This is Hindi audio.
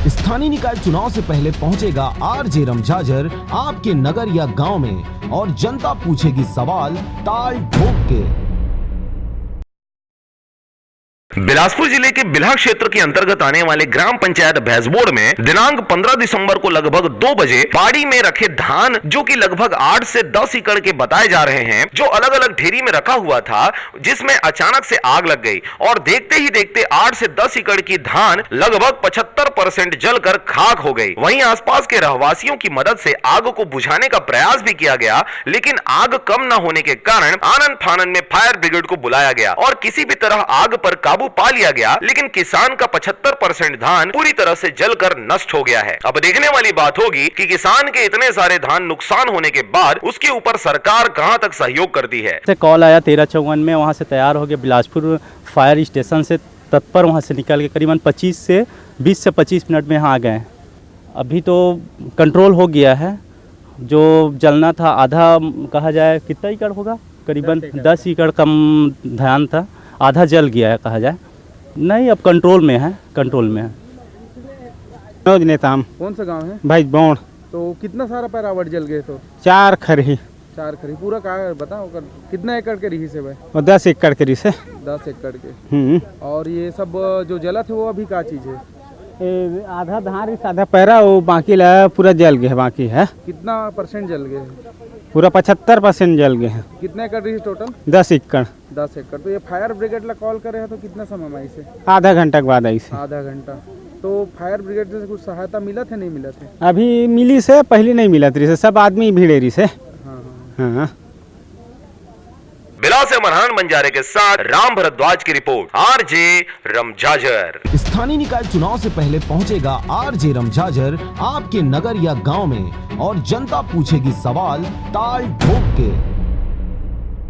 स्थानीय निकाय चुनाव से पहले पहुंचेगा आरजे रमझाझर आपके नगर या गांव में और जनता पूछेगी सवाल ताल ठोक के। बिलासपुर जिले के बिल्हा क्षेत्र के अंतर्गत आने वाले ग्राम पंचायत भैंसबोड़ में दिनांक 15 दिसंबर को लगभग 2 बजे बाड़ी में रखे धान जो कि लगभग 8 से 10 एकड़ के बताए जा रहे हैं, जो अलग अलग ढेरी में रखा हुआ था, जिसमें अचानक से आग लग गई और देखते ही देखते 8 से 10 एकड़ की धान लगभग 75% जलकर खाक हो गई। वहीं आसपास के रहवासियों की मदद से आग को बुझाने का प्रयास भी किया गया, लेकिन आग कम न होने के कारण आनन फानन में फायर ब्रिगेड को बुलाया गया और किसी भी तरह आग पर काबू पा लिया गया, लेकिन किसान का 75% धान पूरी तरह से जलकर नष्ट हो गया है। अब देखने वाली बात होगी कि किसान के इतने सारे धान नुकसान होने के बाद उसके ऊपर सरकार कहां तक सहयोग करती है। कॉल आया 1354 में, वहां से तैयार हो गया बिलासपुर फायर स्टेशन से तत्पर वहां से निकल के करीबन 20 से 25 मिनट में यहाँ आ गए। अभी तो कंट्रोल हो गया है। जो जलना था आधा कहा जाए कितना एकड़ होगा, करीबन 10 एकड़ कम धान था, आधा जल गया है कहा जाए। नहीं, अब कंट्रोल में है, कंट्रोल में है। कौन सा गांव है भाई बोड़। तो कितना सारा पैरावट जल गए? तो 4 खरही पूरा का बताओ कितना एकड़ के रही से भाई? और 10 एकड़ के रही से 10 एकड़ के। और ये सब जो जला थे वो अभी क्या चीज है? आधा धान आधा पैरा, वो बाकी पूरा जल गया, बाकी है। कितना % जल गए? पूरा 75% जल गए हैं। कितने एकड़ रही टोटल? 10 एकड़। 10 एकड़। तो ये फायर ब्रिगेड ला कॉल करे है तो कितना समय में आई से? आधा घंटा के बाद आई से। आधा घंटा। तो फायर ब्रिगेड से कुछ सहायता मिला थे नहीं मिला थे? अभी मिली से, पहले नहीं मिला थी, सब आदमी भीड़े रही से। हाँ। बिला से मरहान बंजारे के साथ राम भरद्वाज की रिपोर्ट, आरजे रमझाझर। स्थानीय निकाय चुनाव से पहले पहुंचेगा आरजे रमझाझर आपके नगर या गांव में और जनता पूछेगी सवाल ताल ठोक के।